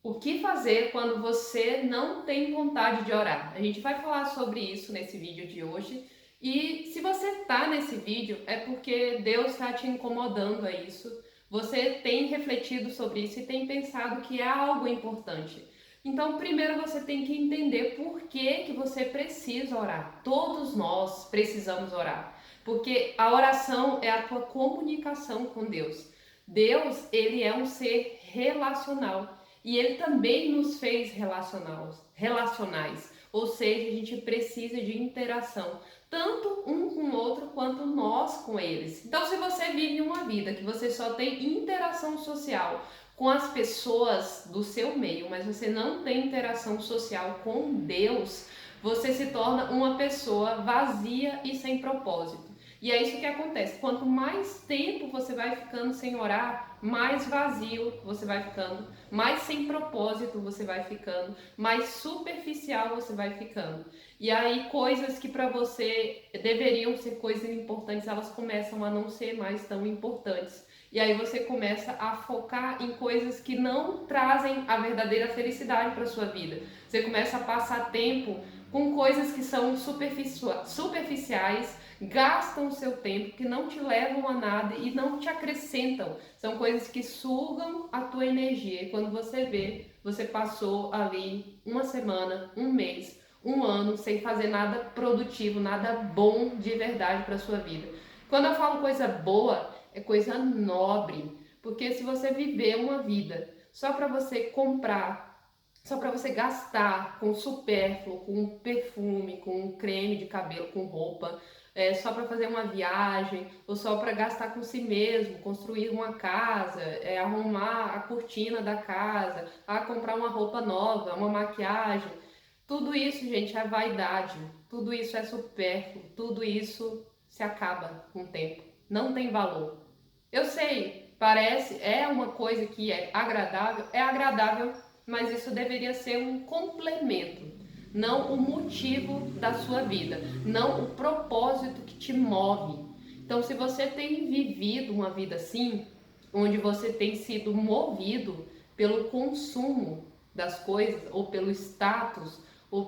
O que fazer quando você não tem vontade de orar? A gente vai falar sobre isso nesse vídeo de hoje. E se você está nesse vídeo, é porque Deus está te incomodando a isso. Você tem refletido sobre isso e tem pensado que é algo importante. Então, primeiro você tem que entender por que você precisa orar. Todos nós precisamos orar, porque a oração é a tua comunicação com Deus. Deus, ele é um ser relacional. E ele também nos fez relacionais, ou seja, a gente precisa de interação, tanto um com o outro quanto nós com eles. Então, se você vive uma vida que você só tem interação social com as pessoas do seu meio, mas você não tem interação social com Deus, você se torna uma pessoa vazia e sem propósito. E é isso que acontece. Quanto mais tempo você vai ficando sem orar, mais vazio você vai ficando, mais sem propósito você vai ficando, mais superficial você vai ficando. E aí coisas que para você deveriam ser coisas importantes, elas começam a não ser mais tão importantes. E aí você começa a focar em coisas que não trazem a verdadeira felicidade para sua vida. Você começa a passar tempo com coisas que são superficiais, gastam o seu tempo, que não te levam a nada e não te acrescentam. São coisas que sugam a tua energia. E quando você vê, você passou ali uma semana, um mês, um ano sem fazer nada produtivo, nada bom de verdade para sua vida. Quando eu falo coisa boa, é coisa nobre, porque se você viver uma vida só para você comprar, só para você gastar com supérfluo, com perfume, com creme de cabelo, com roupa, só para fazer uma viagem, ou só para gastar com si mesmo, construir uma casa, arrumar a cortina da casa, comprar uma roupa nova, uma maquiagem. Tudo isso, gente, é vaidade, tudo isso é supérfluo, tudo isso se acaba com o tempo, não tem valor. Eu sei, parece, é uma coisa que é agradável, mas isso deveria ser um complemento, não o motivo da sua vida, não o propósito que te move. Então, se você tem vivido uma vida assim, onde você tem sido movido pelo consumo das coisas, ou pelo status, ou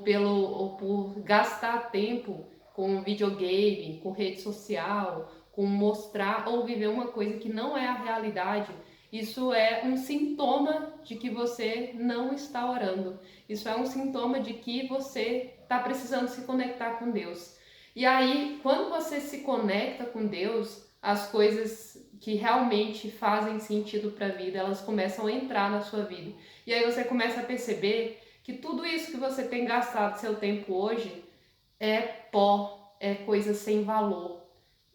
por gastar tempo com videogame, com rede social, com mostrar ou viver uma coisa que não é a realidade, isso é um sintoma de que você não está orando. Isso é um sintoma de que você está precisando se conectar com Deus. E aí, quando você se conecta com Deus, as coisas que realmente fazem sentido para a vida, elas começam a entrar na sua vida. E aí você começa a perceber que tudo isso que você tem gastado seu tempo hoje é pó, é coisa sem valor.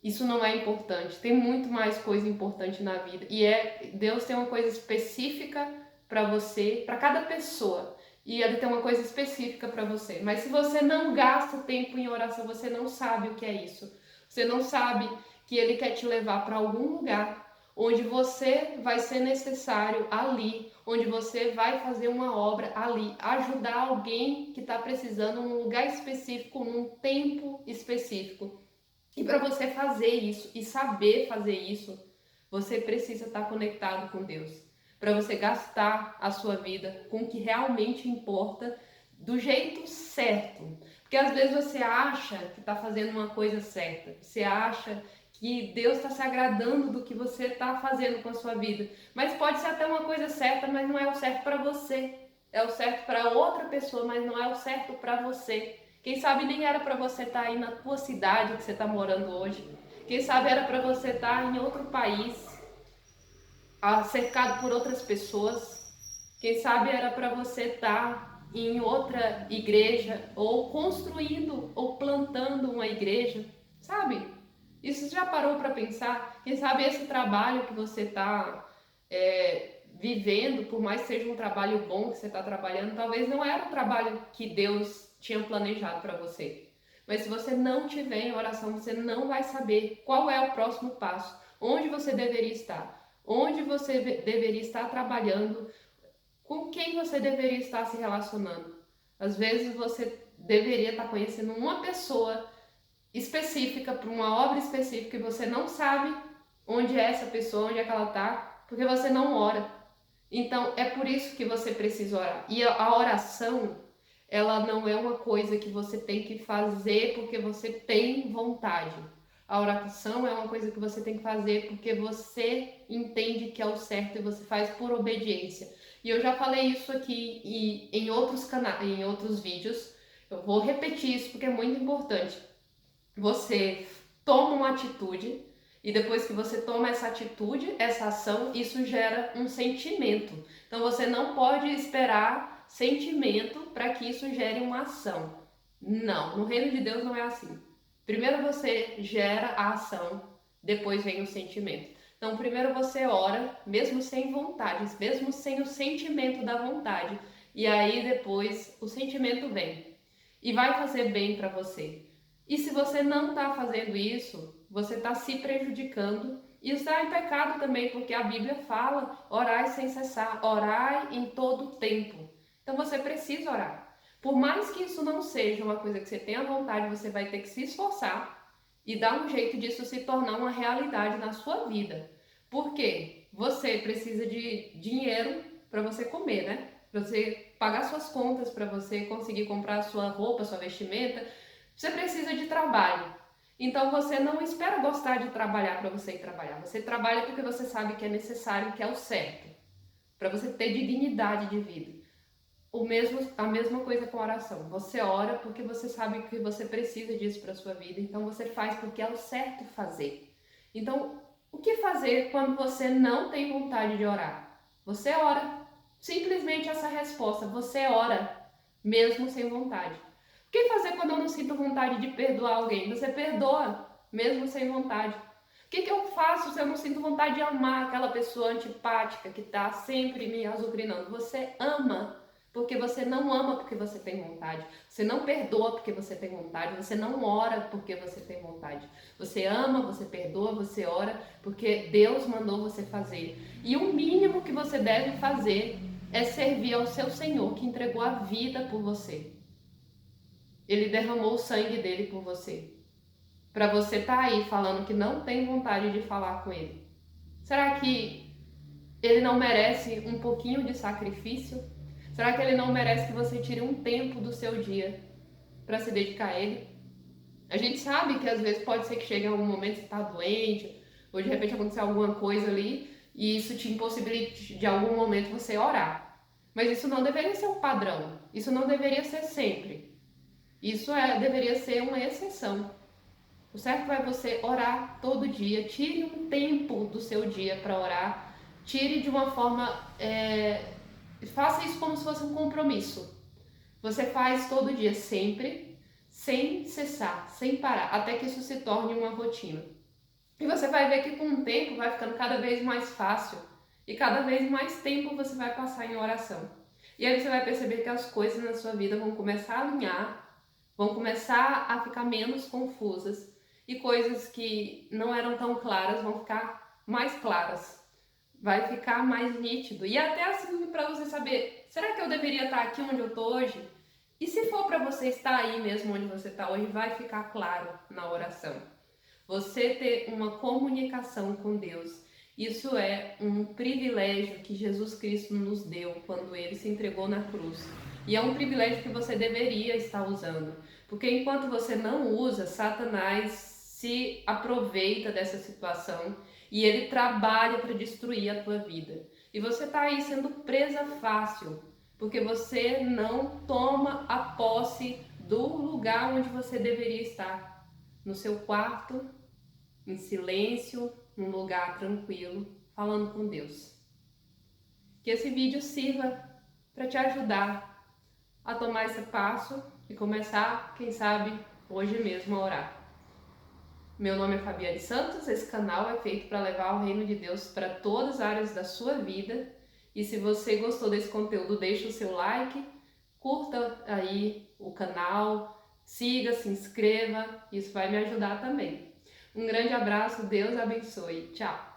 Isso não é importante. Tem muito mais coisa importante na vida. E Deus tem uma coisa específica para você, para cada pessoa. E ele tem uma coisa específica para você. Mas se você não gasta tempo em oração, você não sabe o que é isso. Você não sabe que ele quer te levar para algum lugar onde você vai ser necessário ali, onde você vai fazer uma obra ali, ajudar alguém que está precisando num lugar específico, num tempo específico. E para você fazer isso e saber fazer isso, você precisa estar conectado com Deus. Para você gastar a sua vida com o que realmente importa do jeito certo. Porque às vezes você acha que está fazendo uma coisa certa, você acha que Deus está se agradando do que você está fazendo com a sua vida. Mas pode ser até uma coisa certa, mas não é o certo para você. É o certo para outra pessoa, mas não é o certo para você. Quem sabe nem era para você estar aí na tua cidade que você está morando hoje. Quem sabe era para você estar em outro país, cercado por outras pessoas. Quem sabe era para você estar em outra igreja, ou construindo ou plantando uma igreja, sabe? Isso já parou para pensar? Quem sabe esse trabalho que você está vivendo, por mais que seja um trabalho bom que você está trabalhando, talvez não era o trabalho que Deus tinha planejado para você. Mas se você não tiver em oração, você não vai saber qual é o próximo passo, onde você deveria estar, onde você deveria estar trabalhando, com quem você deveria estar se relacionando. Às vezes você deveria estar conhecendo uma pessoa específica, para uma obra específica, e você não sabe onde é essa pessoa, onde é que ela está, porque você não ora. Então, é por isso que você precisa orar. E a oração, ela não é uma coisa que você tem que fazer porque você tem vontade. A oração é uma coisa que você tem que fazer porque você entende que é o certo e você faz por obediência. E eu já falei isso aqui em outros canais, em outros vídeos. Eu vou repetir isso porque é muito importante. Você toma uma atitude e depois que você toma essa atitude, essa ação, isso gera um sentimento. Então você não pode esperar sentimento para que isso gere uma ação. Não, no reino de Deus não é assim. Primeiro você gera a ação, depois vem o sentimento. Então primeiro você ora, mesmo sem vontade, mesmo sem o sentimento da vontade, e aí depois o sentimento vem e vai fazer bem para você. E se você não está fazendo isso, você está se prejudicando e está em pecado também, porque a Bíblia fala: orai sem cessar, orai em todo tempo. Então você precisa orar. Por mais que isso não seja uma coisa que você tenha vontade, você vai ter que se esforçar e dar um jeito disso se tornar uma realidade na sua vida. Por quê? Você precisa de dinheiro para você comer, né? Para você pagar suas contas, para você conseguir comprar sua roupa, sua vestimenta. Você precisa de trabalho. Então você não espera gostar de trabalhar para você ir trabalhar. Você trabalha porque você sabe que é necessário, que é o certo, para você ter dignidade de vida. A mesma coisa com a oração. Você ora porque você sabe que você precisa disso para sua vida. Então você faz porque é o certo fazer. Então, o que fazer quando você não tem vontade de orar? Você ora. Simplesmente essa resposta. Você ora, mesmo sem vontade. O que fazer quando eu não sinto vontade de perdoar alguém? Você perdoa, mesmo sem vontade. O que eu faço se eu não sinto vontade de amar aquela pessoa antipática que está sempre me azucrinando? Você ama, porque você não ama porque você tem vontade. Você não perdoa porque você tem vontade. Você não ora porque você tem vontade. Você ama, você perdoa, você ora porque Deus mandou você fazer. E o mínimo que você deve fazer é servir ao seu Senhor, que entregou a vida por você. Ele derramou o sangue dele por você. Para você estar aí falando que não tem vontade de falar com ele. Será que ele não merece um pouquinho de sacrifício? Será que ele não merece que você tire um tempo do seu dia para se dedicar a ele? A gente sabe que às vezes pode ser que chegue algum momento que você está doente, ou de repente acontecer alguma coisa ali, e isso te impossibilite de algum momento você orar. Mas isso não deveria ser um padrão. Isso não deveria ser sempre. Isso deveria ser uma exceção. O certo é você orar todo dia. Tire um tempo do seu dia para orar. Tire de uma forma... faça isso como se fosse um compromisso. Você faz todo dia, sempre, sem cessar, sem parar, até que isso se torne uma rotina. E você vai ver que com o tempo vai ficando cada vez mais fácil. E cada vez mais tempo você vai passar em oração. E aí você vai perceber que as coisas na sua vida vão começar a alinhar, vão começar a ficar menos confusas. E coisas que não eram tão claras vão ficar mais claras. Vai ficar mais nítido. E até assim para você saber, será que eu deveria estar aqui onde eu estou hoje? E se for para você estar aí mesmo onde você está hoje, vai ficar claro na oração. Você ter uma comunicação com Deus. Isso é um privilégio que Jesus Cristo nos deu quando Ele se entregou na cruz. E é um privilégio que você deveria estar usando. Porque enquanto você não usa, Satanás se aproveita dessa situação e ele trabalha para destruir a tua vida. E você está aí sendo presa fácil, porque você não toma a posse do lugar onde você deveria estar. No seu quarto, em silêncio, num lugar tranquilo, falando com Deus. Que esse vídeo sirva para te ajudar a tomar esse passo e começar, quem sabe, hoje mesmo a orar. Meu nome é Fabiane Santos, esse canal é feito para levar o reino de Deus para todas as áreas da sua vida. E se você gostou desse conteúdo, deixa o seu like, curta aí o canal, siga, se inscreva, isso vai me ajudar também. Um grande abraço, Deus abençoe, tchau!